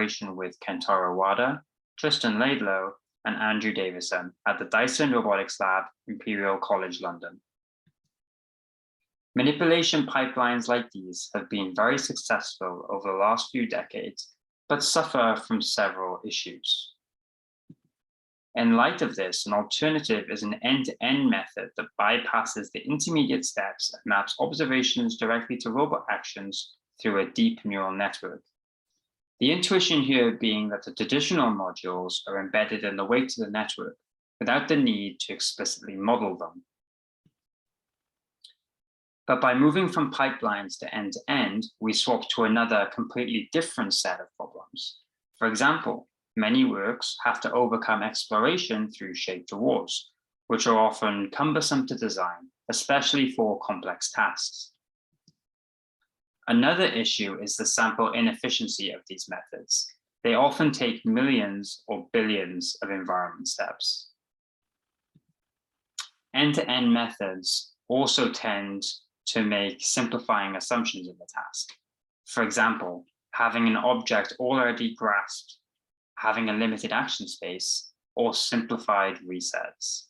collaboration with Kentaro Wada, Tristan Laidlow, and Andrew Davison at the Dyson Robotics Lab, Imperial College London. Manipulation pipelines like these have been very successful over the last few decades, but suffer from several issues. In light of this, an alternative is an end-to-end method that bypasses the intermediate steps and maps observations directly to robot actions through a deep neural network. The intuition here being that the traditional modules are embedded in the weight of the network without the need to explicitly model them. But by moving from pipelines to end-to-end, we swap to another completely different set of problems. For example, many works have to overcome exploration through shaped rewards, which are often cumbersome to design, especially for complex tasks. Another issue is the sample inefficiency of these methods. They often take millions or billions of environment steps. End-to-end methods also tend to make simplifying assumptions in the task. For example, having an object already grasped, having a limited action space, or simplified resets.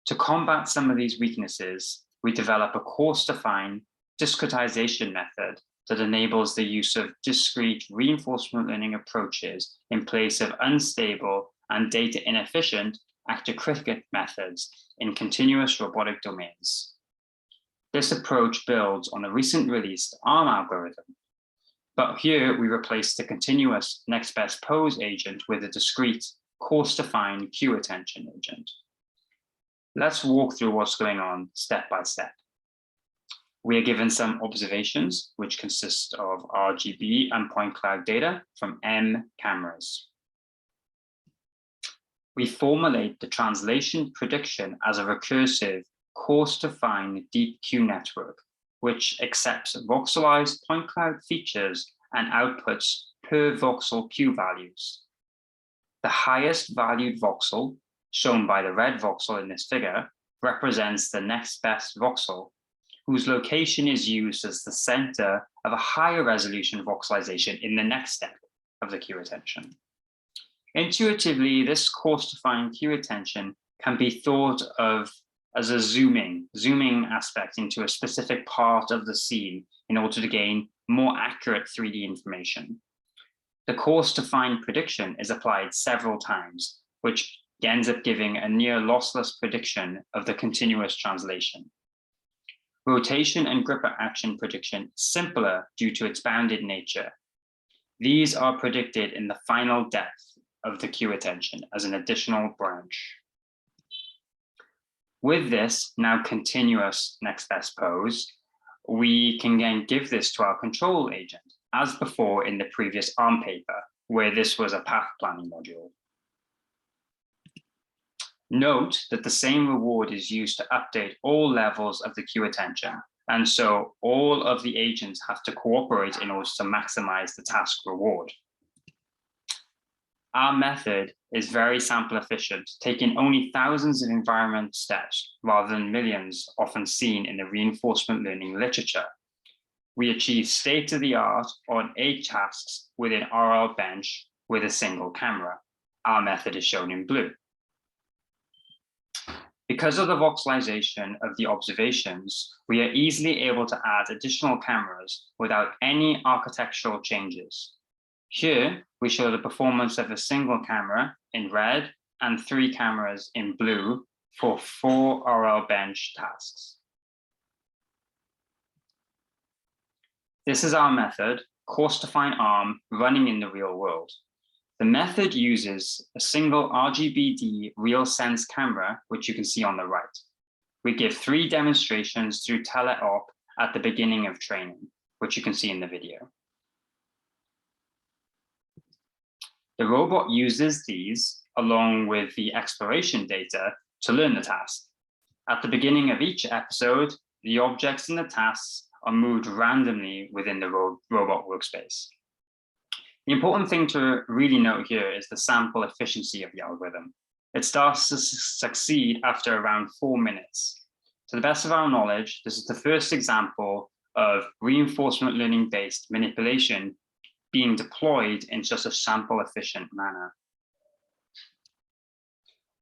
To combat some of these weaknesses, we develop a coarse-to-fine discretization method that enables the use of discrete reinforcement learning approaches in place of unstable and data inefficient actor-critic methods in continuous robotic domains. This approach builds on a recent released ARM algorithm, but here we replace the continuous next best pose agent with a discrete coarse-to-fine Q-attention agent. Let's walk through what's going on step by step. We are given some observations, which consist of RGB and point cloud data from M cameras. We formulate the translation prediction as a recursive coarse-to-fine deep Q network, which accepts voxelized point cloud features and outputs per voxel Q values. The highest valued voxel, shown by the red voxel in this figure, represents the next best voxel, whose location is used as the center of a higher resolution voxelization in the next step of the Q-attention. Intuitively, this coarse-to-fine Q-attention can be thought of as a zooming aspect into a specific part of the scene in order to gain more accurate 3D information. The coarse-to-fine prediction is applied several times, which ends up giving a near lossless prediction of the continuous translation. Rotation and gripper action prediction is simpler due to its bounded nature. These are predicted in the final depth of the Q-attention as an additional branch. With this now continuous next best pose, we can then give this to our control agent, as before in the previous ARM paper, where this was a path planning module. Note that the same reward is used to update all levels of the Q-attention, and so all of the agents have to cooperate in order to maximize the task reward. Our method is very sample efficient, taking only thousands of environment steps rather than millions often seen in the reinforcement learning literature. We achieve state-of-the-art on 8 tasks within RLBench with a single camera. Our method is shown in blue. Because of the voxelization of the observations, we are easily able to add additional cameras without any architectural changes. Here, we show the performance of a single camera in red and 3 cameras in blue for 4 RLBench tasks. This is our method, Coarse-to-fine ARM, running in the real world. The method uses a single RGBD real sense camera, which you can see on the right. We give 3 demonstrations through teleop at the beginning of training, which you can see in the video. The robot uses these, along with the exploration data, to learn the task. At the beginning of each episode, the objects in the tasks are moved randomly within the robot workspace. The important thing to really note here is the sample efficiency of the algorithm. It starts to succeed after around 4 minutes. To the best of our knowledge, this is the first example of reinforcement learning-based manipulation being deployed in just a sample efficient manner.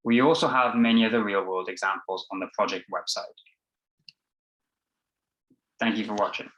We also have many other real-world examples on the project website. Thank you for watching.